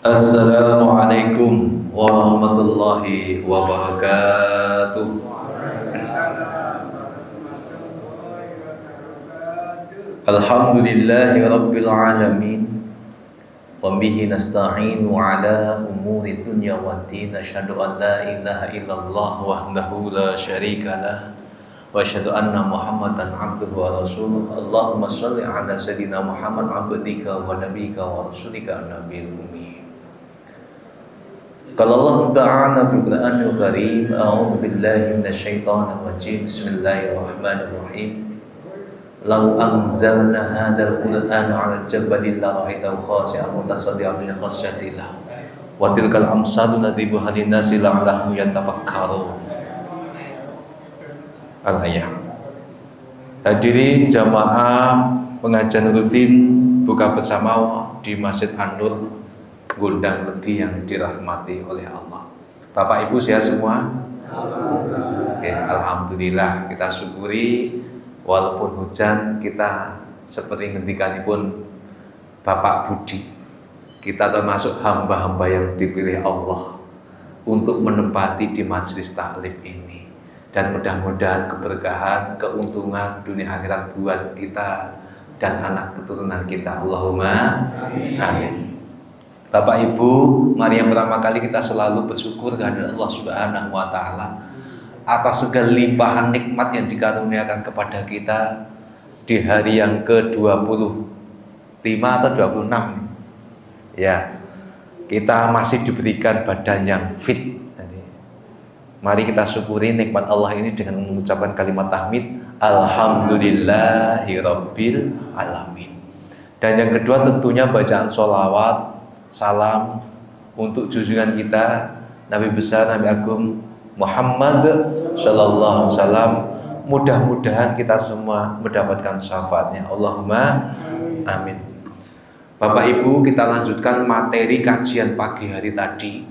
Assalamualaikum warahmatullahi wabarakatuh. Alhamdulillahi rabbil alamin. Wa bihi nasta'inu ala umuri dunya waddin. Asyhadu an la ilaha illallah wahdahu la syarika lah. Wa asyhadu anna Muhammadan abduhu wa rasuluh. Allahumma shalli ala sayyidina Muhammad abdika wa nabiyyika wa rasulika an-nabiyil ummi. Qala Allah Ta'ala fil Qur'anil Karim, a'udzu billahi minasyaitonir rajim. Bismillahirrahmanirrahim. Law anzalna hadzal Qur'ana 'ala jabalin la ra'aitahu khashi'an mutasaddian min khasyatillah. Wa tilkal amsalu nadribuha lin-nasi la'allahum yatafakkarun. Al-ayah. Hadirin jamaah pengajian rutin buka bersama di Masjid An-Nur Gondang Legi yang dirahmati oleh Allah. Bapak Ibu sehat semua? Alhamdulillah, kita syukuri walaupun hujan, kita seperti ngendikanipun Bapak Budi, kita termasuk hamba-hamba yang dipilih Allah untuk menempati di majelis taklim ini. Dan mudah-mudahan keberkahan, keuntungan dunia akhirat buat kita dan anak keturunan kita. Allahumma amin. Bapak Ibu, mari yang pertama kali kita selalu bersyukur kepada Allah Subhanahu wa Ta'ala atas segala limpahan nikmat yang dikaruniakan kepada kita di hari yang ke-25 atau 26. Ya, kita masih diberikan badan yang fit. Jadi, mari kita syukuri nikmat Allah ini dengan mengucapkan kalimat tahmid, Alhamdulillahirabbil alamin. Dan yang kedua tentunya bacaan sholawat, salam untuk junjungan kita Nabi besar, Nabi agung Muhammad sallallahu alaihi wasallam. Mudah-mudahan kita semua mendapatkan syafaatnya. Allahumma amin. Bapak Ibu, kita lanjutkan materi kajian pagi hari tadi.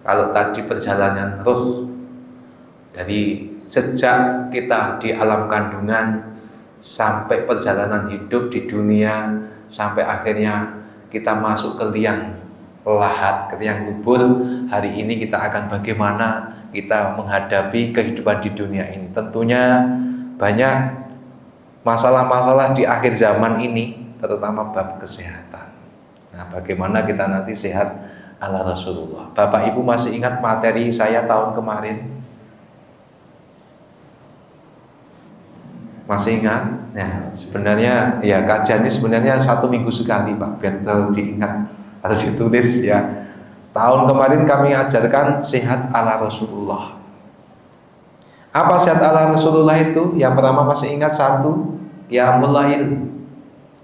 Kalau tadi perjalanan roh dari sejak kita di alam kandungan sampai perjalanan hidup di dunia sampai akhirnya kita masuk ke liang lahat, ke liang kubur. Hari ini kita akan bagaimana kita menghadapi kehidupan di dunia ini. Tentunya banyak masalah-masalah di akhir zaman ini, terutama bab kesehatan. Nah, bagaimana kita nanti sehat ala Rasulullah. Bapak Ibu masih ingat materi saya tahun kemarin? Masih ingat? Ya, sebenarnya ya kajian ini sebenarnya 1 minggu sekali, Pak, biar terlalu diingat atau ditulis ya. Tahun kemarin kami ajarkan sehat ala Rasulullah. Apa sehat ala Rasulullah itu? Yang pertama masih ingat 1, qiyamul lail.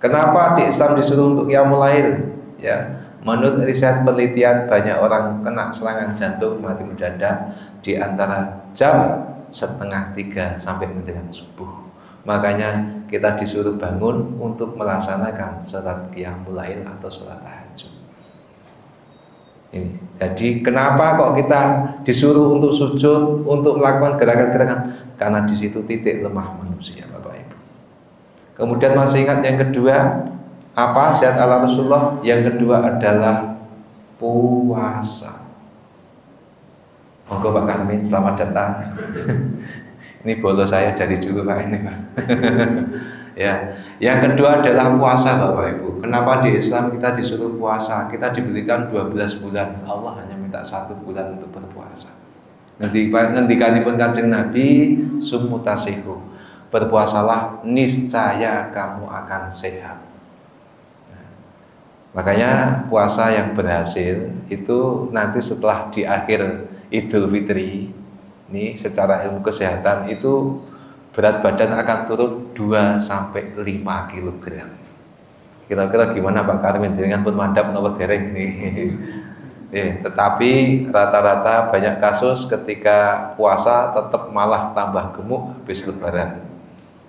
Kenapa di Islam disuruh untuk qiyamul lail? Ya, menurut riset penelitian banyak orang kena serangan jantung mati mendadak di antara jam 2:30 sampai menjelang subuh. Makanya kita disuruh bangun untuk melaksanakan sholat qiyamul lail atau sholat tahajud. Ini. Jadi kenapa kok kita disuruh untuk sujud, untuk melakukan gerakan-gerakan? Karena di situ titik lemah manusia, Bapak Ibu. Kemudian masih ingat yang kedua, apa sehat ala Rasulullah? Yang kedua adalah puasa. Monggo Pak Karmin, selamat datang. Ini bolos saya dari dulu Pak ini Pak. Ya, yang kedua adalah puasa Bapak Ibu. Kenapa di Islam kita disuruh puasa? Kita diberikan 12 bulan. Allah hanya minta 1 bulan untuk berpuasa. Ngendikanipun Kanjeng Nabi, sumutasihu. Berpuasalah, niscaya kamu akan sehat. Nah, makanya puasa yang berhasil itu nanti setelah di akhir Idul Fitri. Ini secara ilmu kesehatan itu berat badan akan turun 2-5 kg. Kira-kira gimana Pak Karmin? Dengan pun mandap nomor dereng nih. Tetapi rata-rata banyak kasus ketika puasa tetap malah tambah gemuk habis lebaran.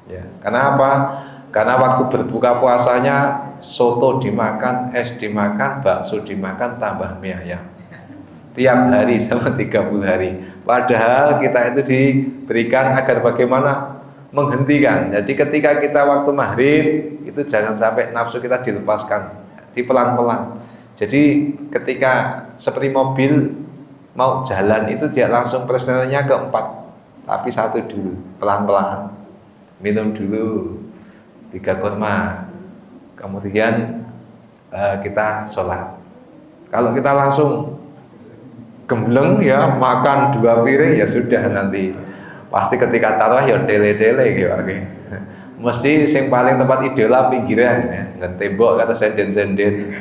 Ya, karena apa? Karena waktu berbuka puasanya soto dimakan, es dimakan, bakso dimakan, tambah mie ayam. Tiap hari sama 30 hari. Padahal kita itu diberikan agar bagaimana menghentikan. Jadi ketika kita waktu maghrib itu jangan sampai nafsu kita dilepaskan, dipelan-pelan. Jadi ketika seperti mobil mau jalan itu dia langsung personelnya ke 4, tapi 1 dulu, pelan-pelan minum dulu 3 kurma, kemudian kita sholat. Kalau kita langsung gembleng ya makan 2 piring ya sudah, nanti pasti ketika taruh ya dele-dele gitu. Mesti yang paling tempat idola pinggiran ya, nggak tembok kata senden-senden.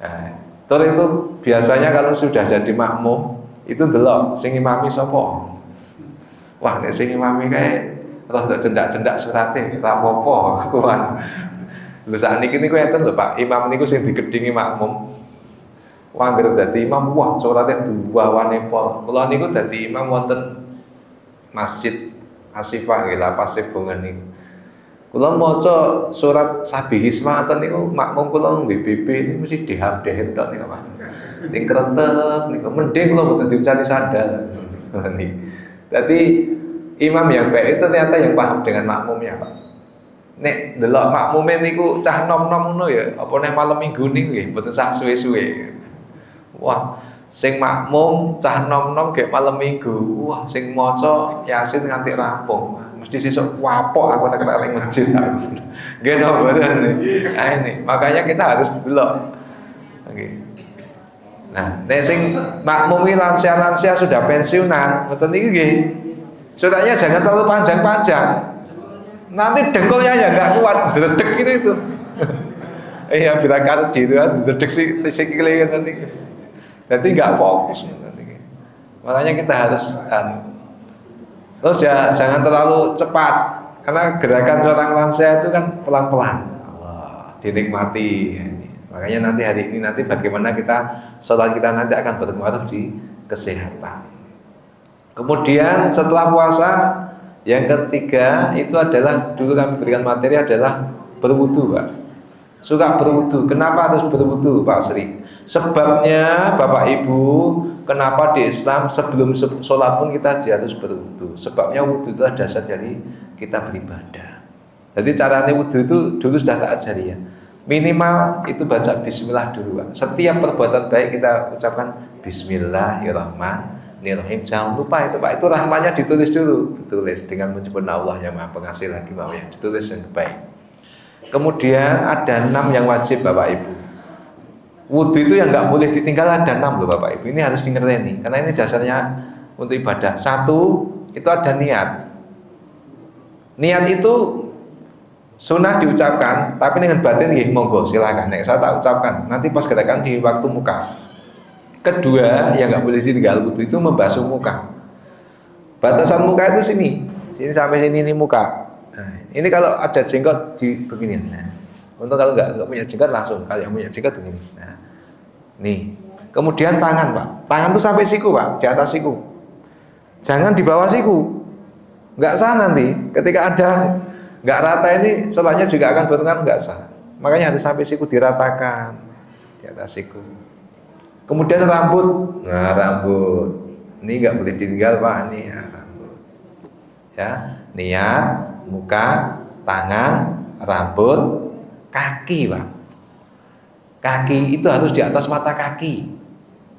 Nah, terus itu biasanya kalau sudah jadi makmum itu delok sing imami sapa. Wah, nek sing imami kae rada cendak-cendak surate ora apa-apa kuwi. Lho sakniki niku enten lho Pak, imam niku sing digedhingi makmum. Wah, anggere dadi imam, wah surate duwawane pol. Kula niku dadi imam wonten Masjid Asifah nggih Lapas Sibongan niku. Kula maca surat Sabihisma ngoten niku makmum kula WBB niku mesti dehab-dehab tok niku Pak. Ting kretek niku mending kula mboten diucani sandal. Dadi imam yang baik itu ternyata yang paham dengan makmumnya Pak. Nek delok makmume niku cah nom-nom ngono ya, apa neh malam minggu niku nggih mboten sak suwe-suwe. Wah, sing makmum cah nom-nom gek malam minggu. Wah, sing maca Yasin nganti rampung. Mesti sesuk wapok aku tak kena ning masjid. Nggih no mboten. Nah ini, makanya kita harus delok. Nggih. Nah, nek sing makmum iki lansia-lansia sudah pensiunan, ngoten iki nggih. Suratnya jangan terlalu panjang-panjang. Nanti dengkulnya ya nggak kuat, dedek itu. Iya, bila karut gitu kan, dedek si sikile kan niku. Jadi nggak fokus nanti. Makanya kita harus terus ya jangan terlalu cepat, karena gerakan seorang lansia itu kan pelan-pelan. Allah, dinikmati. Makanya nanti hari ini nanti bagaimana kita sholat kita nanti akan berpengaruh di kesehatan. Kemudian setelah puasa yang ketiga itu adalah dulu kami berikan materi adalah berwudu Pak. Suka berwudu. Kenapa harus berwudu Pak Sri? Sebabnya Bapak Ibu, kenapa di Islam sebelum sholat pun kita harus berwudu? Sebabnya wudu itu adalah dasar dari kita beribadah. Jadi caranya wudu itu dulu sudah tak ajari ya. Minimal itu baca bismillah dulu Pak. Setiap perbuatan baik kita ucapkan bismillahirrahmanirrahim. Jangan lupa itu Pak, itu rahmanya ditulis dulu. Ditulis dengan menyebut Allah yang Maha Pengasih lagi mau ya. Ditulis yang baik. Kemudian ada 6 yang wajib Bapak Ibu. Wudhu itu yang nggak boleh ditinggal ada 6 loh Bapak Ibu. Ini harus ngerti karena ini dasarnya untuk ibadah. 1 itu ada niat. Niat itu sunnah diucapkan, tapi dengan batin ya monggo silakan. Nek saya tak ucapkan, nanti pas gerakan di waktu muka. Kedua yang nggak boleh ditinggal wudhu itu membasuh muka. Batasan muka itu sini sampai sini ini muka. Nah, ini kalau ada jenggot di begini. Nah, untuk kalau nggak punya jenggot langsung, kalau yang punya jenggot begini. Nah, nih. Kemudian tangan Pak, tangan tuh sampai siku Pak, di atas siku. Jangan di bawah siku, nggak sah nanti. Ketika ada nggak rata ini, sholatnya juga akan berpengaruh nggak sah. Makanya harus sampai siku diratakan di atas siku. Kemudian rambut, nah rambut ini nggak boleh ditinggal Pak, ini ya rambut. Ya, niat. Muka, tangan, rambut, kaki Pak. Kaki itu harus di atas mata kaki,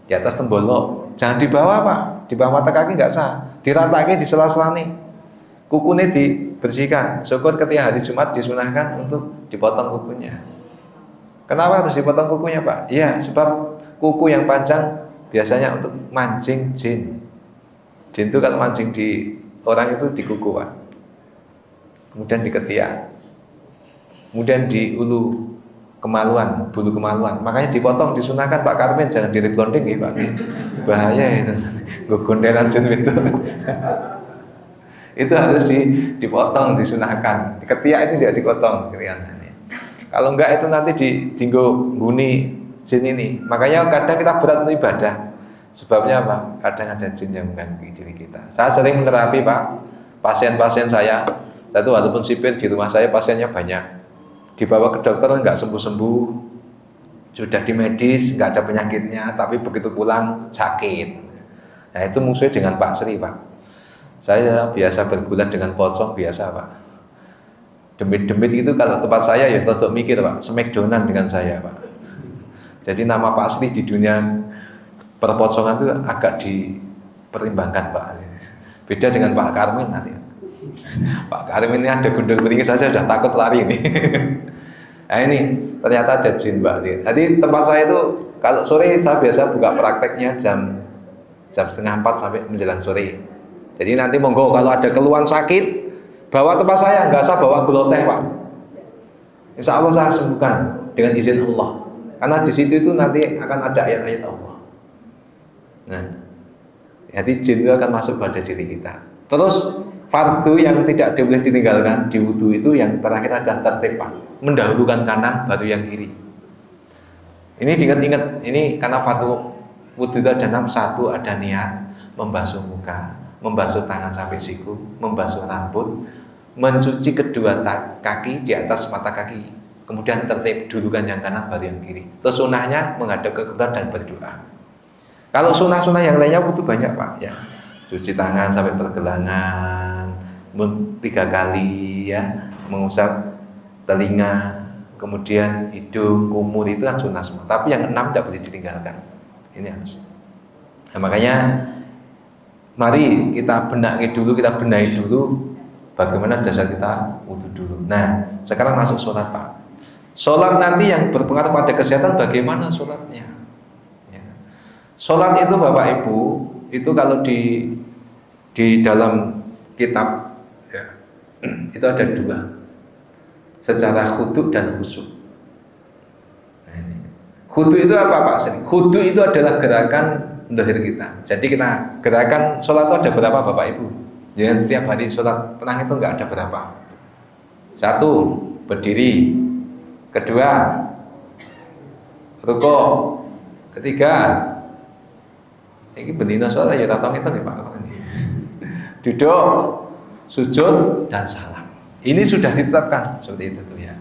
di atas tembolok. Jangan di bawah Pak, di bawah mata kaki nggak sah. Diratakan di sela-sela nih. Kukunya dibersihkan. Syukur ketika hari Jumat disunahkan untuk dipotong kukunya. Kenapa harus dipotong kukunya Pak? Iya, sebab kuku yang panjang biasanya untuk mancing jin. Jin itu kalau mancing di orang itu di kuku Pak. Kemudian di ketiak, kemudian di ulu kemaluan, bulu kemaluan. Makanya dipotong, disunahkan Pak Karmen, jangan di-reblonding ya Pak. Bahaya itu, gondelan jin itu. Itu harus dipotong, disunahkan. Di ketiak itu juga dipotong. Kalau enggak itu nanti dinggo guni jin ini. Makanya kadang kita berat untuk ibadah. Sebabnya apa? Kadang ada jin yang mengganggu diri kita. Saya sering menerapi Pak, pasien-pasien saya. Satu walaupun sipir di rumah saya pasiennya banyak, dibawa ke dokter nggak sembuh-sembuh, sudah di medis nggak ada penyakitnya, tapi begitu pulang sakit. Nah itu musuhnya dengan Pak Sri Pak. Saya biasa bergulat dengan pocong biasa Pak. Demit-demit itu kalau tempat saya ya tetap mikir Pak, smackdownan dengan saya Pak. Jadi nama Pak Asli di dunia perpocongan itu agak dipertimbangkan Pak. Beda dengan Pak Karmin nanti. Pak Karmin ini ada gundul beringis saja sudah takut lari ini. Nah ini ternyata ada jin Pak. Jadi tempat saya itu kalau sore saya biasa buka prakteknya jam 3:30 sampai menjelang sore. Jadi nanti monggo kalau ada keluhan sakit bawa tempat saya, nggak usah bawa gula teh Pak. Insya Allah saya sembuhkan dengan izin Allah. Karena di situ itu nanti akan ada ayat-ayat Allah. Nah, jadi jin itu akan masuk pada diri kita. Terus fardu yang tidak boleh ditinggalkan di wudhu itu yang terakhir adalah tertib Pak, mendahulukan kanan baru yang kiri. Ini diingat-ingat, ini karena fardu wudhu itu ada 6. 1 ada niat membasuh muka, membasuh tangan sampai siku, membasuh rambut, mencuci kedua kaki di atas mata kaki, kemudian tertib dulukan yang kanan baru yang kiri. Terus sunahnya menghadap ke kiblat dan berdoa. Kalau sunah-sunah yang lainnya butuh banyak Pak ya, cuci tangan sampai pergelangan 3 kali ya, mengusap telinga, kemudian hidung, kumur, itu kan sunah semua. Tapi yang 6 tidak boleh ditinggalkan. Ini harus. Nah, makanya mari kita benahi dulu bagaimana dasar kita wudhu dulu. Nah, sekarang masuk sholat Pak. Sholat nanti yang berpengaruh pada kesehatan bagaimana sholatnya. Ya. Sholat itu Bapak Ibu, itu kalau di dalam kitab ya, itu ada 2. Secara khudu dan khusyuk. Nah, ini. Khudu itu apa Pak? Khudu itu adalah gerakan zahir kita. Jadi kita gerakan sholat itu ada berapa Bapak Ibu? Ya, setiap hari sholat tenang itu enggak ada berapa. 1 berdiri, 2 rukuk, 3 ini bendina sholat ya tatong itu nih Pak. Duduk, sujud dan salam. Ini sudah ditetapkan seperti itu tuh ya.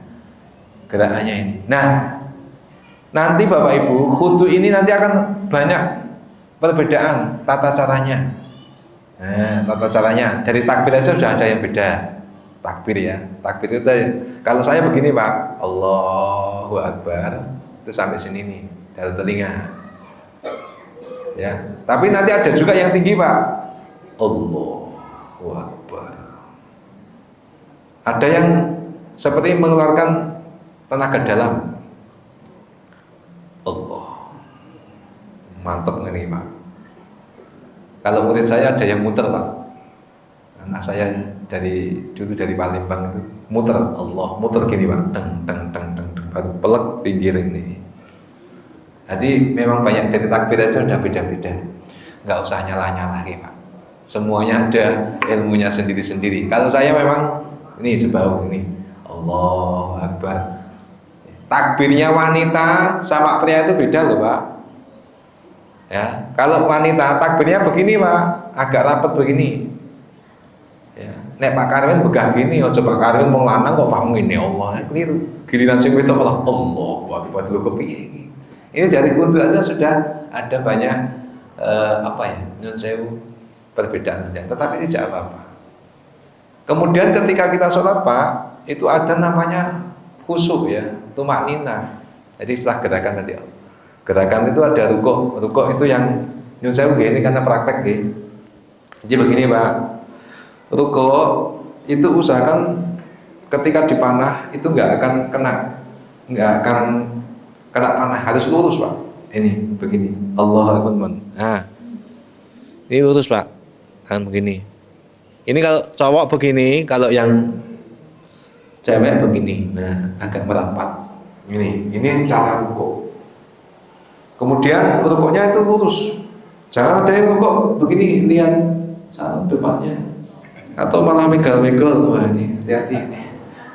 Gerakannya ini. Nah, nanti Bapak Ibu, khudu ini nanti akan banyak perbedaan tata caranya. Nah, tata caranya dari takbir aja sudah ada yang beda. Takbir ya, takbir itu kalau saya begini Pak, Allahu Akbar, itu sampai sini nih, dari telinga. Ya, tapi nanti ada juga yang tinggi Pak, Allahu Akbar. Ada yang seperti mengeluarkan tenaga dalam. Allah, mantap nih Pak. Kalau murid saya ada yang muter Pak. Anak saya dulu dari Palembang itu muter, Allah, muter gini Pak, deng baru pelek pinggir ini. Jadi memang banyak dari takbir aja udah beda-beda. Nggak usah nyala-nyala lagi Pak. Semuanya ada ilmunya sendiri-sendiri. Kalau saya memang ini sebau ini, Allahu Akbar. Takbirnya wanita sama pria itu beda loh Pak. Ya, kalau wanita takbirnya begini Pak, agak rapat begini. Ya, nek Pak Karwin begah gini, ojo Pak Karwin mau lanang kok mau ngene, Allah, keliru. Giliran sing wedok malah Allahu Akbar lu kepiye iki. Ini dari kudu aja sudah ada banyak apa ya, nyun sewu perbedaan, tetapi tidak apa-apa. Kemudian ketika kita sholat Pak, itu ada namanya khusyuk ya, tumaknina. Jadi setelah gerakan tadi, gerakan itu ada rukuk itu yang nyun sewu ini karena praktek deh. Jadi begini Pak, rukuk itu usahakan ketika dipanah itu nggak akan kena panah, harus lurus Pak. Ini begini, Allahu Akbar. Nah, ini lurus Pak, kan begini. Ini kalau cowok begini, kalau yang cewek begini. Nah, agak merapat. Ini cara rukuk. Kemudian rukuknya itu lurus. Jangan ada yang rukuk begini, lihat saat depannya. Atau malah megal-megal. Wah, ini hati-hati ini.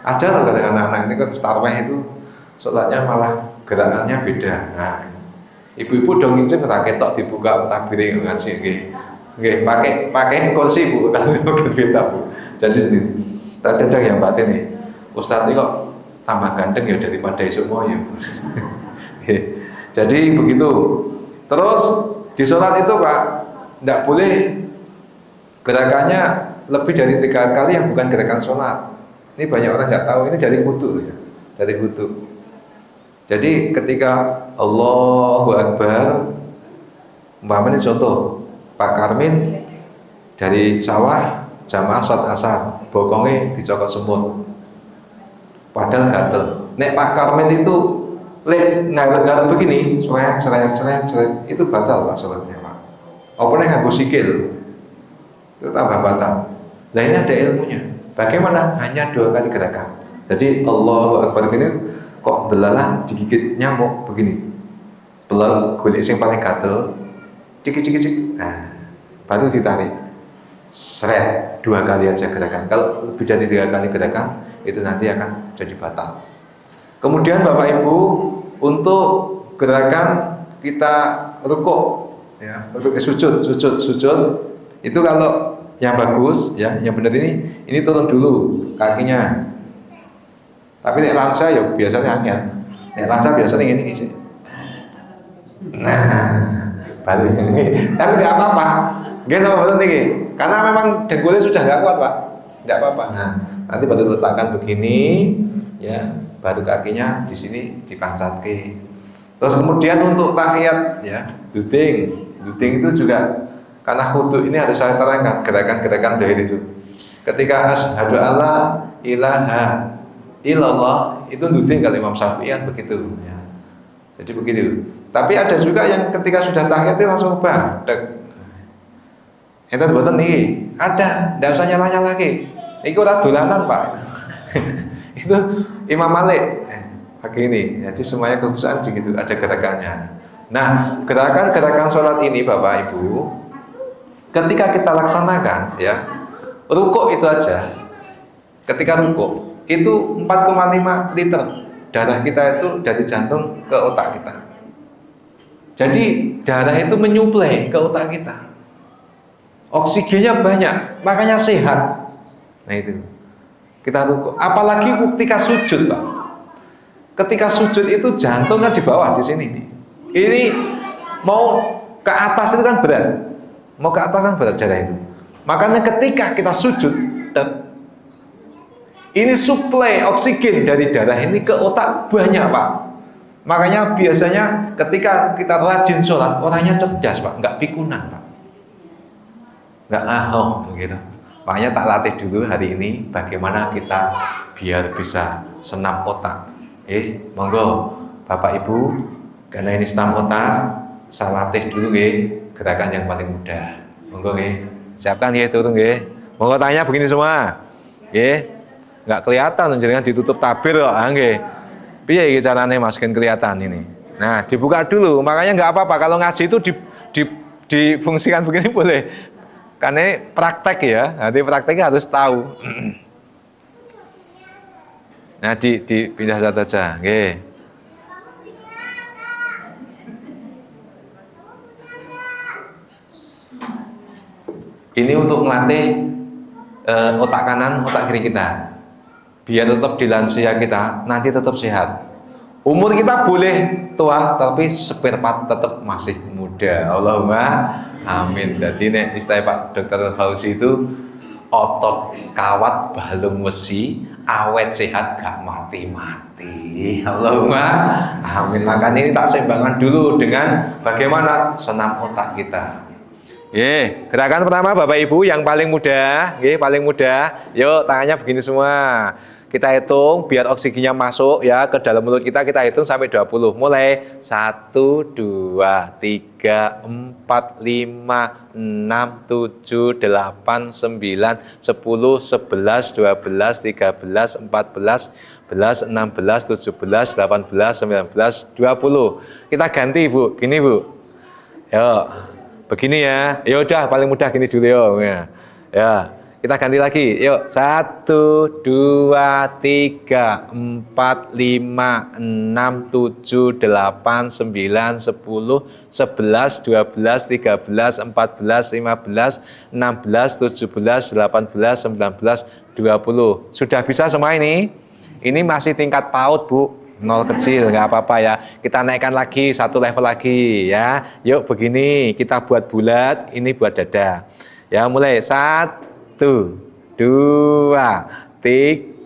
Ada loh kata anak-anak ini kalau tarawih itu sholatnya malah gerakannya beda. Nah, ibu-ibu dong nginceng ketok dibuka takbir ngaji nggih pakai kursi Bu, kalau beda Bu. Jadi sendiri. Tadi ada yang batin nih. Ustadz ini kok tambah ganteng ya daripada semua ya. Jadi begitu. Terus di sholat itu Pak, tidak boleh gerakannya lebih dari 3 kali yang bukan gerakan sholat. Ini banyak orang nggak tahu, ini dari wudu ya, dari wudu. Jadi ketika Allahu Akbar, umpamanya contoh Pak Karmin dari sawah jamaah sholat asar, bokongnya dicokot semut, padahal gatel. Nek Pak Karmin itu ngarep begini, seret, itu batal Pak sholatnya Pak. Apa nek nganggo sikil, itu tambah batal. Nah ini ada ilmunya. Bagaimana? Hanya 2 kali gerakan. Jadi Allahu Akbar ini kok delalah digigit nyamuk begini. Belal golek sing paling gatel, cik. Nah, baru ditarik. Seret 2 kali aja gerakan. Kalau lebih dari 3 kali gerakan itu nanti akan jadi batal. Kemudian Bapak Ibu, untuk gerakan kita rukuk ya, untuk sujud itu kalau yang bagus ya, yang benar ini turun dulu kakinya. Tapi nek lansa ya biasanya angel. Nek lansa biasanya ini sih. Nah, baru ini. Tapi tidak apa-apa. Gak apa-apa nih. Karena memang dengkulnya sudah nggak kuat Pak. Tidak apa-apa. Nah, nanti baru letakkan begini, ya, baru kakinya di sini dipancatke. Terus kemudian untuk tahiyat, ya, duding itu juga. Karena khudu ini harus saya terangkan gerakan-gerakan dari itu. Ketika asyhadu alla ilaha illallah itu duding kalau Imam Syafi'i kan begitu ya. Jadi begitu. Tapi ada juga yang ketika sudah tahiyat langsung ubah. Itu betul nih. Ada, enggak usah nyala lagi. Iku ora dolanan, Pak. Itu Imam Malik pakai ini. Jadi semuanya kekhususan begitu, ada gerakannya. Nah, gerakan-gerakan sholat ini Bapak Ibu, ketika kita laksanakan ya, rukuk itu aja. Ketika rukuk itu 4,5 liter darah kita itu dari jantung ke otak kita. Jadi darah itu menyuplai ke otak kita. Oksigennya banyak, makanya sehat. Nah itu. Kita rukuk. Apalagi ketika sujud, Pak. Ketika sujud itu jantungnya di bawah di sini nih. Ini mau ke atas itu kan berat. Mau ke atas kan berat darah itu. Makanya ketika kita sujud, ini suplai oksigen dari darah ini ke otak banyak Pak. Makanya biasanya ketika kita rajin sholat, orangnya cerdas Pak, nggak pikunan Pak, nggak ahong begitu. Makanya tak latih dulu hari ini bagaimana kita biar bisa senam otak. Monggo Bapak Ibu, karena ini senam otak, saya latih dulu gerakan yang paling mudah. Monggo siapkan turun Monggo tanya begini semua. Nggak kelihatan jenengan ditutup tabir kok. Piye iki carane masukin kelihatan ini. Nah, dibuka dulu. Makanya nggak apa-apa kalau ngaji itu difungsikan begini boleh. Karena praktek ya. Nanti prakteknya harus tahu. Nah, dipindah saja. Ini untuk melatih otak kanan, otak kiri kita. Biar tetap di lansia kita, nanti tetap sehat. Umur kita boleh tua, tapi spare part tetap masih muda. Allahumma amin. Jadi nek istilah Pak Dr. Fauzi itu otot kawat balung wesi, awet sehat gak mati-mati. Allahumma amin. Makanya ini tak seimbangan dulu dengan bagaimana senam otak kita. Gerakan pertama Bapak Ibu yang paling mudah, paling mudah. Yuk tangannya begini semua. Kita hitung biar oksigennya masuk ya ke dalam mulut kita hitung sampai 20. Mulai 1 2 3 4 5 6 7 8 9 10 11 12 13 14 15 16 17 18 19 20. Kita ganti Bu, gini Bu. Yuk. Begini ya. Ya udah paling mudah gini dulu ya. Kita ganti lagi. Yuk. 1 2 3 4 5 6 7 8 9 10 11 12 13 14 15 16 17 18 19 20. Sudah bisa semua ini? Ini masih tingkat PAUD, Bu. 0 kecil, nggak apa-apa ya. Kita naikkan lagi 1 level lagi ya. Yuk begini, kita buat bulat, ini buat dada. Ya mulai 1 2 3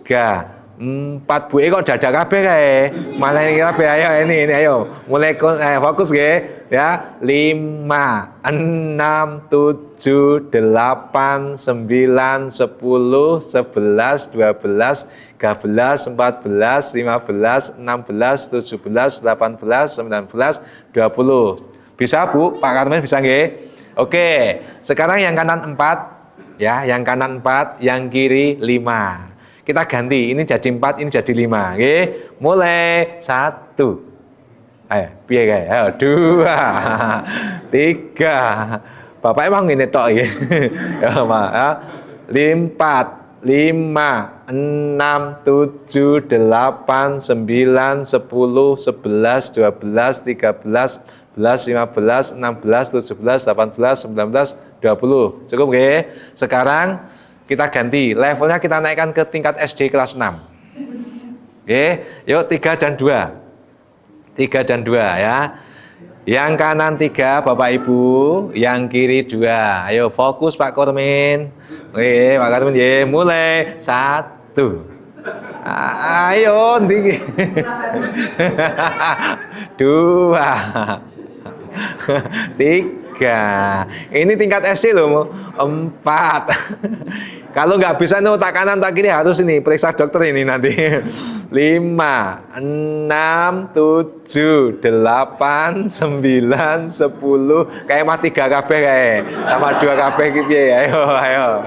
3, 4. Bu kok dada kabeh kae. Mana ini kabeh ayo ini ayo. Mulai fokus nggih ya. 5, 6, 7, 8, 9, 10, 11, 12, 13, 14, 15, 16, 17, 18, 19, 20. Bisa Bu? Pak Karmen bisa nggih? Oke, sekarang yang kanan 4 ya, yang kanan 4, yang kiri 5. Kita ganti, ini jadi 4, ini jadi 5. Oke, mulai 1. Ayo, piye kae? Ayo 2, 3. Bapak emang ngene tok iki. Ya, Pak. 4, 5, 6, 7, 8, 9, 10, 11, 12, 13, 15, 16, 17, 18, 19, 20. Cukup nggih? Sekarang kita ganti, levelnya kita naikkan ke tingkat SD kelas 6. Oke, yuk 3 dan 2. 3 dan 2 ya. Yang kanan 3 Bapak Ibu, yang kiri 2. Ayo fokus Pak Kormin. Oke, Pak Kormin ya, mulai 1. Ayo tinggi. 2, 3. Ini tingkat SD loh. 4. Kalau nggak bisa nih otak kanan otak kiri harus ini periksa dokter ini nanti. 5, 6, 7, 8, 9, 10. Kayak mah 3 kabeh kayak. Sama 2 kabeh gitu ya. Ayo.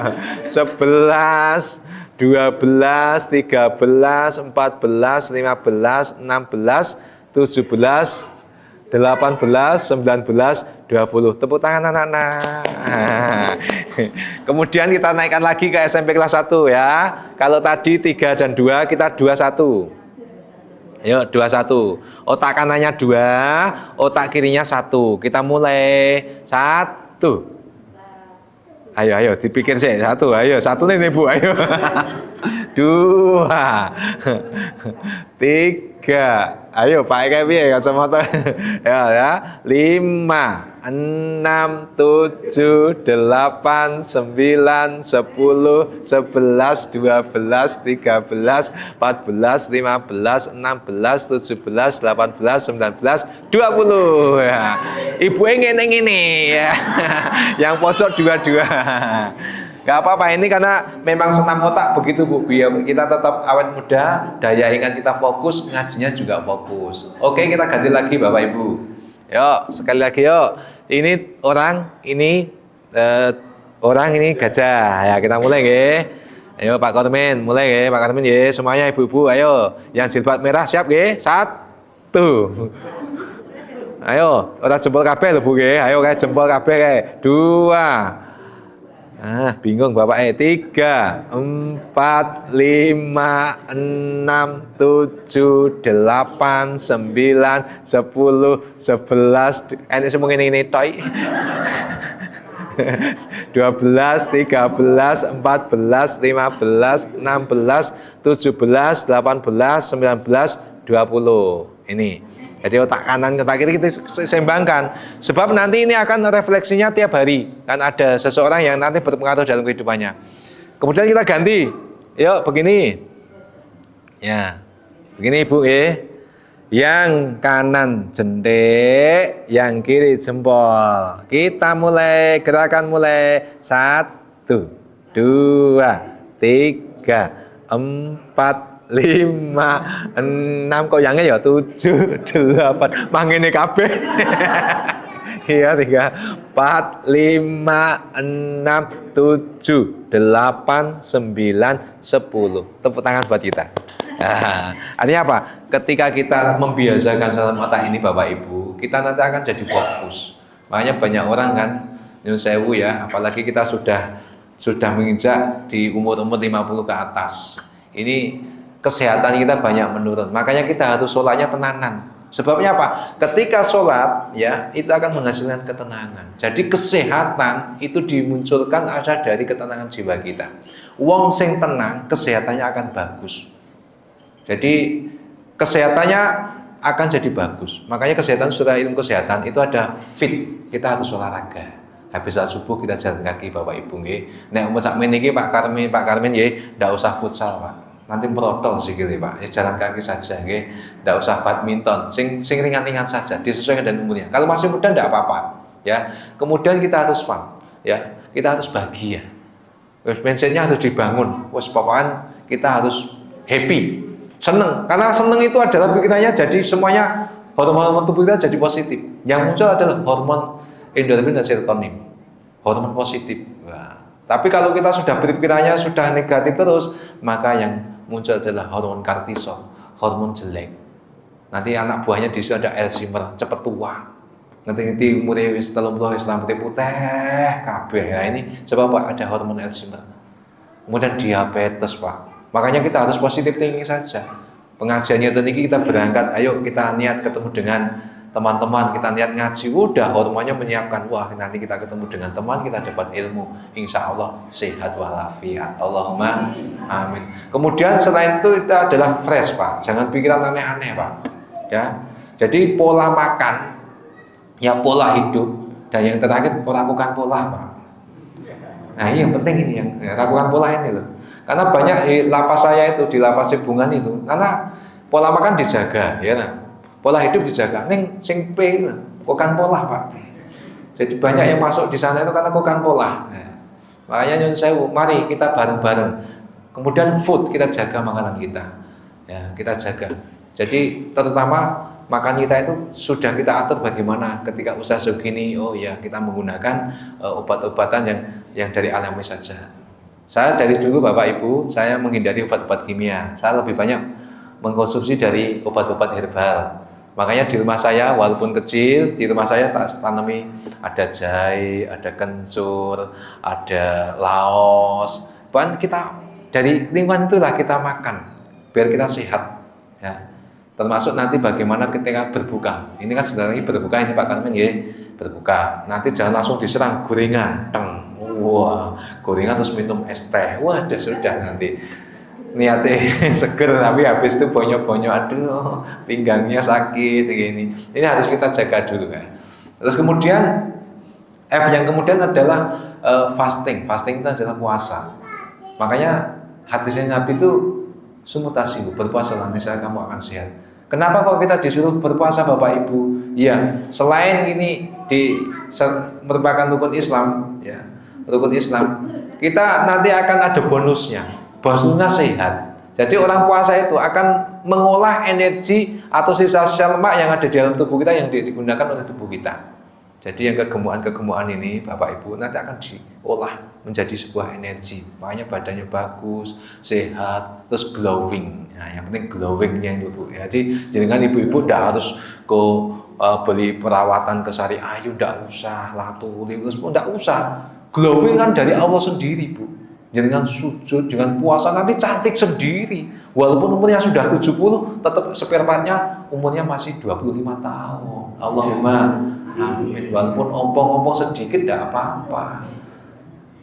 11, 12, 13, 14, 15, 16, 17, 18, 19, 20. Tepuk tangan anak-anak. Kemudian kita naikkan lagi ke SMP kelas 1 ya. Kalau tadi 3 dan 2, kita 21. Yuk 21. Otak kanannya 2, otak kirinya 1. Kita mulai 1. Ayo dipikir sih 1. Ayo 1 nih Bu, ayo. 2, 3. Ayo pakai piye kacamata. Ya. 5, 6, 7, 8, 9, 10, 11, 12, 13, 14, 15, 16, 17, 18, 19, 20. Ya. Ibu ngene-ngene ya. Yang pojok 22. Gak apa-apa ini karena memang senam otak begitu Bu. Biar kita tetap awet muda, daya ingat kita fokus, ngajinya juga fokus. Oke, kita ganti lagi Bapak Ibu. Yuk, sekali lagi yuk. Ini orang, ini gajah. Ya, kita mulai nggih. Ayo Pak Kormin, mulai nggih. Pak Kormin nggih, semuanya ibu-ibu ayo. Yang jilbab merah siap nggih? 1. Ayo, ora jempol kabeh lho Bu nggih. Ayo kae jempol kabeh kae. 2. Bingung Bapak 3, 4, 5, 6, 7, 8, 9, 10, 11. Enek semua ini toy. 12, 13, 14, 15, 16, 17, 18, 19, 20. Ini. Jadi otak kanan otak kiri kita seimbangkan. Sebab nanti ini akan refleksinya tiap hari. Kan ada seseorang yang nanti berpengaruh dalam kehidupannya. Kemudian kita ganti. Yuk begini. Ya. Begini Ibu Yang kanan jendek, yang kiri jempol. Kita mulai, gerakan mulai. 1, 2, 3, 4, 5, 6, kok yangnya ya 7, 8, mangene kabeh. Iya 3, 4, 5, 6, 7, 8, 9, 10. Tepuk tangan buat kita. Nah, artinya apa? Ketika kita membiasakan salam otak ini Bapak Ibu, kita nanti akan jadi fokus. Makanya banyak orang kan, nyun sewu ya, apalagi kita sudah menginjak di umur-umur 50 ke atas. Ini kesehatan kita banyak menurun. Makanya kita harus sholatnya tenanan. Sebabnya apa? Ketika sholat ya itu akan menghasilkan ketenangan. Jadi kesehatan itu dimunculkan ada dari ketenangan jiwa kita. Wong sing tenang, kesehatannya akan bagus. Jadi kesehatannya akan jadi bagus. Makanya kesehatan setelah ilmu kesehatan itu ada fit. Kita harus olahraga. Habis saat subuh kita jalan kaki Bapak Ibu nggih. Nek umur sakmene iki Pak Karmin nggih ndak usah futsal Pak. nanti merotol sikile Pak. Ya jalan kaki saja nggih. Enggak usah badminton, sing ringan-ringan saja, disesuaikan dengan umurnya. Kalau masih muda enggak apa-apa, ya. Kemudian kita harus fun, ya. Kita harus bahagia. Terus mindset-nya harus dibangun. Wes pokoknya kita harus happy, seneng. Karena seneng itu adalah pikirannya jadi semuanya hormon-hormon tubuh kita jadi positif. Yang muncul adalah hormon endorfin dan serotonin, hormon positif. Nah, tapi kalau kita sudah berpikirannya sudah negatif terus, maka yang muncul adalah hormon kortisol, hormon jelek. Nanti anak buahnya di situ ada Alzheimer, cepat tua. Nanti umurnya wis 30 wis rambutnya putih kabeh. Nah, ini sebab Pak ada hormon Alzheimer. Kemudian diabetes Pak. Makanya kita harus positif thinking saja. Pengajiannya tadi kita berangkat, ayo kita niat ketemu dengan teman-teman, kita niat ngaji, udah hormonnya menyiapkan, wah nanti kita ketemu dengan teman, kita dapat ilmu, insya Allah sehat walafiat, Allahumma amin. Kemudian selain itu kita adalah fresh Pak, jangan pikiran aneh-aneh Pak, ya. Jadi pola makan, ya pola hidup, dan yang terakhir lakukan pola Pak. Nah ini yang penting ini, yang lakukan pola ini loh. Karena banyak di lapas saya itu, di lapas Sibungan itu, karena pola makan dijaga, ya nah. Pola hidup dijaga, neng sing P bukan pola Pak. Jadi banyak yang masuk di sana itu karena bukan pola. Ya. Makanya nyun sewu, mari kita bareng-bareng. Kemudian food kita jaga makanan kita, ya kita jaga. Jadi terutama makan kita itu sudah kita atur bagaimana ketika usaha segini. Oh ya kita menggunakan obat-obatan yang dari alami saja. Saya dari dulu Bapak Ibu, saya menghindari obat-obat kimia. Saya lebih banyak mengkonsumsi dari obat-obat herbal. Makanya di rumah saya walaupun kecil, di rumah saya tanami ada jahe, ada kencur, ada laos. Bahkan kita dari lingkungan itulah kita makan biar kita sehat. Ya. Termasuk nanti bagaimana ketika berbuka. Ini kan sebenarnya berbuka ini Pak Karmen ya, berbuka. Nanti jangan langsung diserang gorengan. Wah, gorengan terus minum es teh. Wah, sudah nanti. Niatnya seger tapi habis itu bonyok-bonyok, aduh pinggangnya sakit gini. Ini harus kita jaga dulu kan. Terus kemudian F yang kemudian adalah fasting. Fasting itu adalah puasa. Makanya hadisnya Nabi itu sumutasi, berpuasa nanti saya kamu akan sehat. Kenapa kalau kita disuruh berpuasa Bapak Ibu? Ya, selain ini merupakan rukun Islam, ya rukun Islam, kita nanti akan ada bonusnya. Bonusnya sehat. Jadi orang puasa itu akan mengolah energi atau sisa-sisa lemak yang ada di dalam tubuh kita yang digunakan oleh tubuh kita. Jadi yang kegemukan ini Bapak Ibu nanti akan diolah menjadi sebuah energi. Makanya badannya bagus, sehat, terus glowing. Nah, yang penting glowingnya itu Bu. Jadi jangan ibu-ibu tidak harus beli perawatan ke Sari Ayu, tidak usah latuli, terus pun tidak usah. Glowing kan dari Allah sendiri Bu. Dengan sujud, dengan puasa nanti cantik sendiri. Walaupun umurnya sudah 70, tetap spare partnya umurnya masih 25 tahun. Allahumma amin. Walaupun ompong-ompong sedikit tidak apa-apa.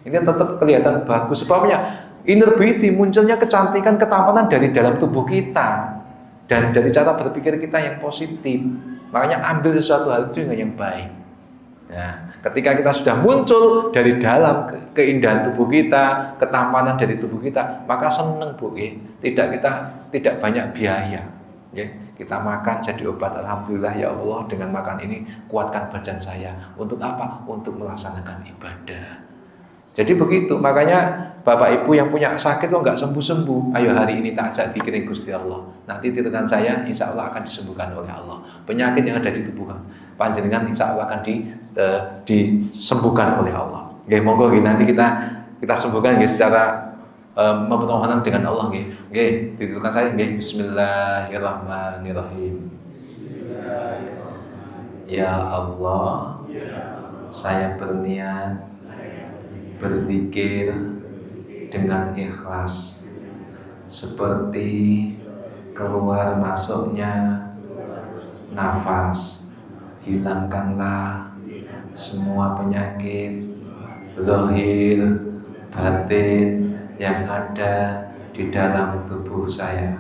Ini tetap kelihatan bagus. Sebabnya inner beauty, munculnya kecantikan, ketampanan dari dalam tubuh kita dan dari cara berpikir kita yang positif. Makanya ambil sesuatu hal itu dengan yang baik. Nah, ketika kita sudah muncul dari dalam keindahan tubuh kita, ketampanan dari tubuh kita, maka seneng Bu, ya. Tidak banyak biaya. Ya. Kita makan jadi obat, alhamdulillah ya Allah, dengan makan ini kuatkan badan saya. Untuk apa? Untuk melaksanakan ibadah. Jadi begitu, makanya Bapak Ibu yang punya sakit kok nggak sembuh-sembuh, ayo hari ini tak ajak dikirim Gusti Allah. Nanti titipkan saya, insya Allah akan disembuhkan oleh Allah. Penyakit yang ada di tubuh panjenengan insya Allah akan disembuhkan oleh Allah. Oke, monggo nanti kita sembuhkan secara memohon dengan Allah. Oke, titipkan saya. Bismillahirrahmanirrahim. Ya Allah, saya berniat berzikir dengan ikhlas seperti keluar masuknya nafas. Hilangkanlah semua penyakit zahir batin yang ada di dalam tubuh saya.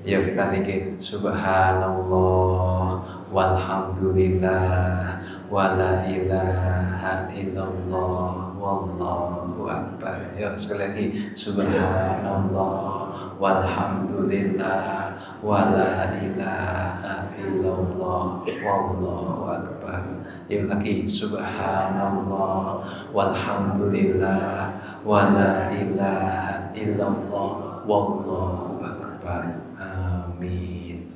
Yuk kita zikir subhanallah walhamdulillah wala ilaha illallah wallahu akbar. Yuk sekali lagi subhanallah walhamdulillah, wala ilaha illallah, wallahu akbar. Yuk lagi, subhanallah, walhamdulillah, wala ilaha illallah, wallahu akbar. Amin.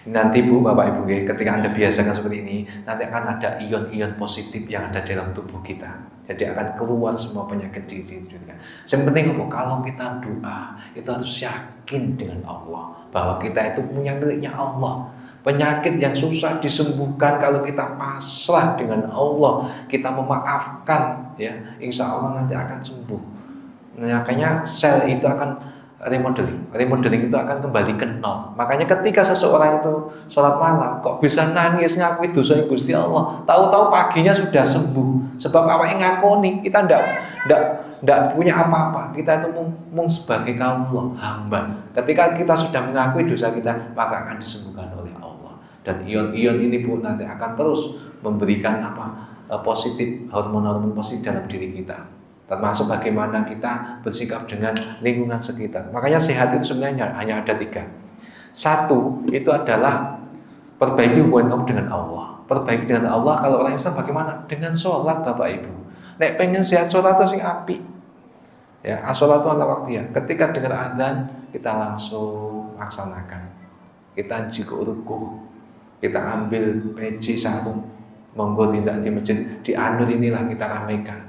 Nanti Bu, Bapak Ibu, ketika Anda biasakan seperti ini, nanti akan ada ion-ion positif yang ada dalam tubuh kita. Jadi akan keluar semua penyakit di diri kita. Yang penting apa? Kalau kita doa, itu harus yakin dengan Allah bahwa kita itu punya miliknya Allah. Penyakit yang susah disembuhkan kalau kita pasrah dengan Allah, kita memaafkan, ya, insya Allah nanti akan sembuh. Makanya sel itu akan remodeling itu akan kembali ke nol. Makanya ketika seseorang itu sholat malam kok bisa nangis ngakui dosa Gusti Allah, tahu-tahu paginya sudah sembuh. Sebab apa yang ngakoni, kita ndak punya apa-apa. Kita itu mung sebagai kaum Allah, hamba. Ketika kita sudah mengakui dosa kita, maka akan disembuhkan oleh Allah. Dan ion-ion ini Bu nanti akan terus memberikan positif, hormon-hormon positif dalam diri kita. Termasuk bagaimana kita bersikap dengan lingkungan sekitar. Makanya sehat itu sebenarnya hanya ada 3. 1, itu adalah perbaiki hubungan kamu dengan Allah. Perbaiki dengan Allah. Kalau orang Islam bagaimana? Dengan sholat, Bapak Ibu. Nek pengen sehat, sholat itu sing apik. Ya, as-sholatu ala waqtiha. Ketika dengar adzan, kita langsung laksanakan. Kita jika rukuh, kita ambil peci sarung, monggo tidak di masjid, di anur inilah kita ramaikan.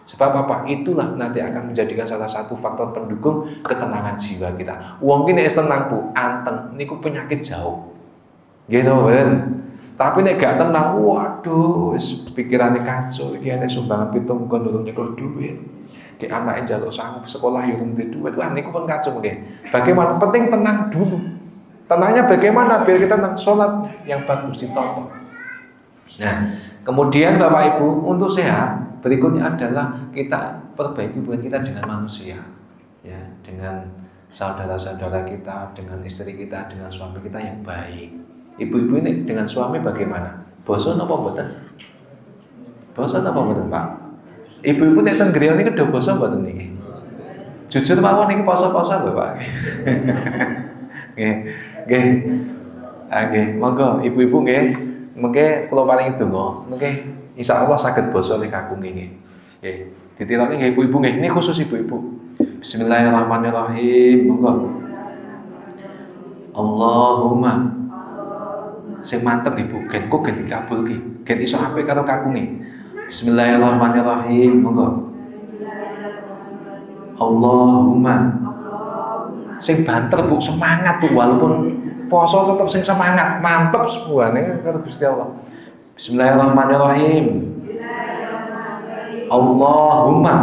Sebab apa? Itulah nanti akan menjadikan salah satu faktor pendukung ketenangan jiwa kita. Wong ki nek tenang Bu, anteng niku penyakit jauh. Gitu kan. Tapi nek gak tenang, waduh, pikirane kacau. Iki nek sumbangan 7 kon durung nyekel duit. Ki anake njaluk sanggup sekolah yo urung duit. Wah niku pun kacau nggih. Bagaimana? Penting tenang dulu. Tenangnya bagaimana? Biar kita sholat yang bagus ditoto. Nah, kemudian Bapak Ibu, untuk sehat berikutnya adalah kita perbaiki hubungan kita dengan manusia, ya, dengan saudara-saudara kita, dengan istri kita, dengan suami kita yang baik. Ibu-ibu ini dengan suami bagaimana? Bosan apa mboten? Bosan apa mboten, Pak? Ibu-ibu nek teng griya niki do bosan mboten niki? Jujur mawon niki poso-poso lho, Pak. Nggih. Nggih. Nggih, monggo ibu-ibu nggih. Mengke kula paringi donga, mengke insyaallah saged basa nek kakung nggih. Nggih, ditiroke nggih ibu-ibu nggih. Ini khusus ibu-ibu. Bismillahirrahmanirrahim. Monggo. Allahumma. Sing mantep Ibu, gen kok gen dikabulke. Gen iso apik karo kakunge. Bismillahirrahmanirrahim. Monggo. Allahumma. Sing banter Bu, semangat Bu, walaupun poso tetap sing semangat, mantep semuanya kata Gusti Allah. Bismillahirrahmanirrahim. Allahumma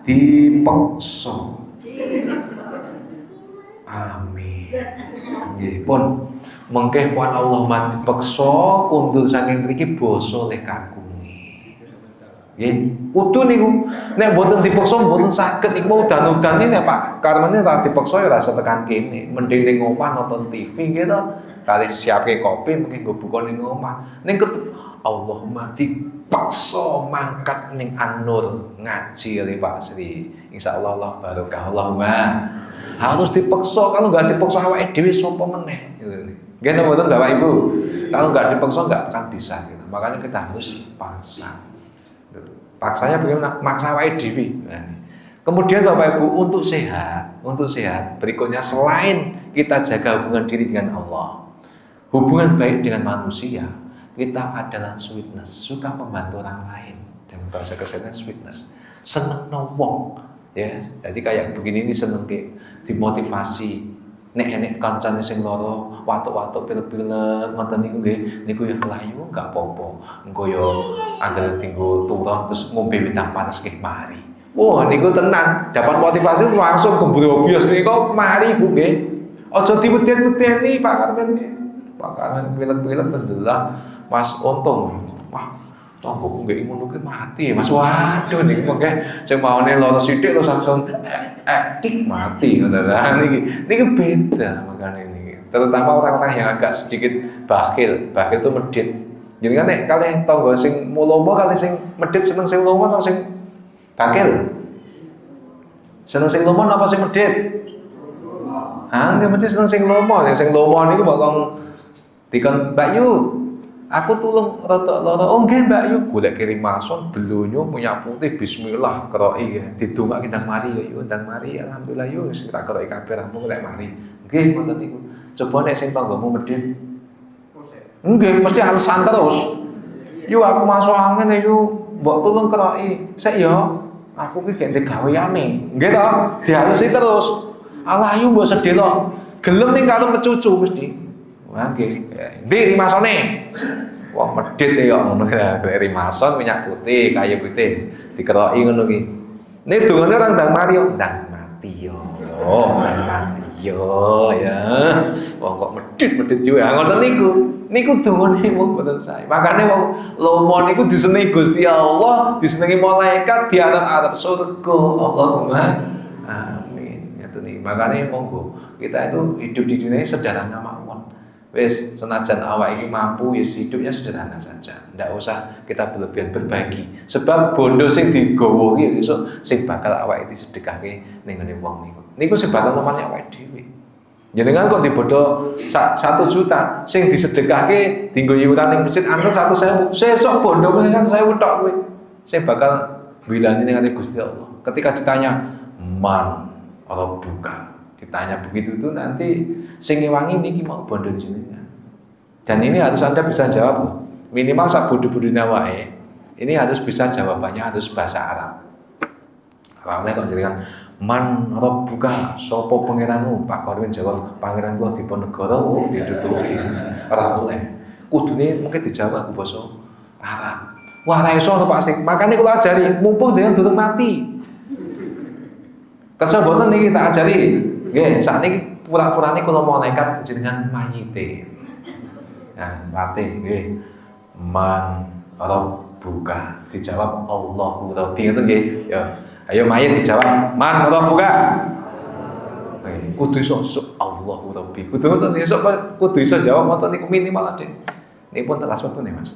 dipeksa. Amin. Nggih pun mengke puan Allahumma dipeksa kundur saking mriki basa le kakunge. Nggih, kudu niku nek mboten dipeksa mboten saged iku mau udan-udan nek Pak karmane ora dipeksa ya ora usah tekan kene. Mending ning omah nonton TV gitu. Kali siapke kopi mungkin go buka ning omah. Ning Allahumma dipeksa mangkat ning An-Nur ngaji le Pak Sri. Insyaallah Allah barokah. Allahumma harus dipeksa, kalau nggak dipeksa awake dhewe sapa meneh gitu. Nggih mboten Bapak Ibu. Kalau nggak dipeksa nggak akan bisa gitu. Makanya kita harus paksa. Paksanya bagaimana? Maksa awake dhewe. Nah, kemudian Bapak Ibu untuk sehat berikutnya selain kita jaga hubungan diri dengan Allah, hubungan baik dengan manusia, kita adalah sweetness, suka membantu orang lain. Dalam bahasa kesehatan sweetness, seneng wong, ya. Jadi kayak begini ini seneng ke dimotivasi. Nek kancane sing lara, watuk-watuk pilek-pilek ngoten niku nggih, niku ya kelayu enggak apa-apa. Engko ya anggere tinggo turun terus ngombe wedang panas nggih mari. Wah niku tenan, dapat motivasi langsung gembrobios niku mari Bu nggih. Aja diweden-wedeni Pak Karmen. Pak Karmen pilek-pilek tendelah Mas Untung. Wah, tonggoku nggih ngono ki mati Mas. Waduh niku nggih sing maune lara sithik terus langsung tik mati ngoten ta. Niki beda makane niki. Terutama orang-orang yang agak sedikit bakhil itu medit. Jadi kan nek kalih tangga sing mulama kalih sing medit seneng sing lomo atau sing bakhil. Seneng sing lomo apa sing medhit? Nggih mesti seneng sing lomo. Sing lomo niku bakal dikon Mbak Yu, aku tulung rada lara. Oh nggih Mbak Yu, golek kirim mason belonyo punya putih bismillah keroki didongake ndang mari ya yu ndang mari alhamdulillah yu wis tak keroki kabeh rampung lek mari. Nggih ngoten niku. Coba nek sing tanggamu medhit. Nggih mesti alasan terus. Yu aku masuk angin yu mbok tulung keroki. Sik ya, aku ki gek ndek gaweane. Nggih to? Dihalesi terus. Allah yu mbok sedelo. Gelem ning karo mecucu mesti. Wah nggih. Ndi rimasone? Wah medhit ya ngono ya. Rimason minyak putih, kayu putih dikeroki ngono ki. Nek dongane orang ndang mari yo ndang mati yo. Ndang mati yo ya. Wong kok medhit yo ngoten niku. Niku dongane wong boten sae. Makane wong lomo niku disenengi Gusti Allah, disenengi malaikat, diarep-arep surga. Allahumma amin. Itu nih. Makane monggo kita itu hidup di dunia sederhana mawon. Wis senajan awak ini mampu ya hidupnya sederhana saja. Ndak usah kita berlebihan berbagi. Sebab bondo sing digawa ki esuk sing bakal awak iki sedekahke ning ngene wong niku. Niku sing bakal nemani awake dhewe. Jenengan kok dibodo 1 juta sing disedekahke dienggo iuran ning masjid antar 1.000. Sesuk bondo 1.000 tok kowe. Sing bakal bilani ning ati Gusti Allah. Ketika ditanya man rabbuka, ditanya begitu itu nanti sing ngewangi niki mau bondo jenengan. Dan ini harus Anda bisa jawab. Minimal sak bodho-bodhone wae. Ini harus bisa jawabannya harus bahasa Arab. Arabnya kok jenengan man rabbuka sapa pangeranmu? Pak Korwin jawab pangeran kula Diponegoro ditutupi. Ora oleh. Kudune mungkin dijawab aku basa Arab. Wah ra iso to Pak Sing. Makane kula ajari mumpung jenengan durung mati. Kersa boten niki tak ajari. Nggih, sakniki pura-purane kula malaikat jenengan mayite. Nah, latih nggih. Man rabbuka dijawab Allahu rabbi ngoten nggih. Ya. Ayo mayit dijawab man rabbuka. Nggih, kudu iso Allahu rabbi. Kudu ngoten iso kudu iso jawab ngoten niku minimal ade. Nipun telas wektu nih Mas.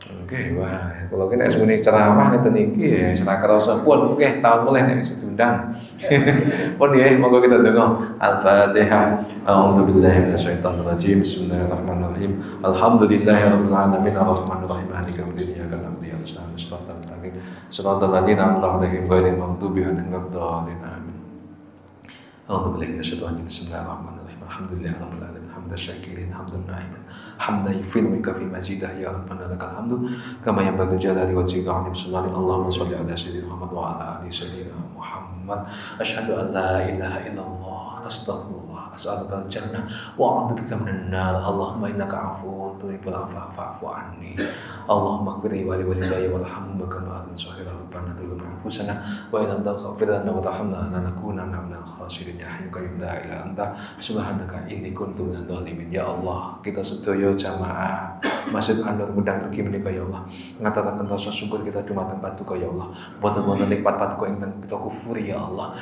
Oke, wah, kalau kita sebenarnya ceramah kita niki ya, setelah kerasa pun, oke, tahun mulai nih bisa diundang. Pun ya, moga kita dengar Al-Fatihah. A'udzubillahi minasyaitonirrajim. Bismillahirrahmanirrahim. Alhamdulillahirabbil alamin arrahmanirrahim maliki yaumiddin iyyaka na'budu wa iyyaka nasta'in ihdinas siratal ladzina an'amta 'alaihim ghairil maghdubi 'alaihim waladdallin amin. A'udzubillahi minasyaitonir rajim. Bismillahirrahmanirrahim. Alhamdulillahirabbil alamin hamdan syakirin hamdan na'iman. حمدا يفيض منك في مجيده يا ربنا لك الحمد كما ينبغي جلال وجهك عظيم سلطانك اللهم صل على سيدنا محمد وعلى ال سيدنا محمد اشهد ان لا اله الا الله استغفر الله اسالك الجنه واعوذ بك من النار اللهم انك عفو تحب العفو فاعف عني اللهم اغفر لي ولوالدي وارحمهما كما ربنا ربنا ظلمنا انفسنا وان لم تغفر لنا وترحمنا لنكونن من الخاسرين يا حي قيوم لا اله الا انت سبحانك اني كنت من الظالمين ya Allah kita sedaya jamaah Masjid An-Nur Mundang Tegi menika ya Allah ngaturaken rasa syukur kita dumateng Paduka ya Allah boten wonten nikmat Paduka ingkang kita kufuri ya Allah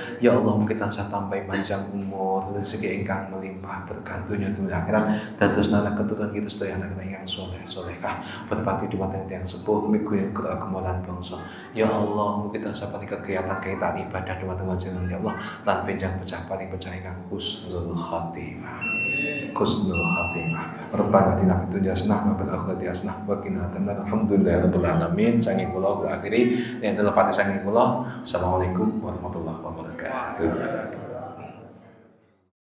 mugi tansah tambahi panjang umur rezeki ingkang melimpah berkah dunya akhirat dados anak keturunan kita sedaya anak yang soleh solehah berbakti dumateng tiyang sepuh miguh keageman bangsa ya Allah mugi tansah paring kegiatan ibadah dumateng panjenengan ya Allah lan benjang pecah paring pecah ingkang husnul khatimah Rabbana atina fid dunya hasanah wa fil akhirati hasanah wa qina adzabannar. Alhamdulillahirabbil alamin. Saking kula akhiri nek telepati saking kula. Assalamualaikum warahmatullahi wabarakatuh.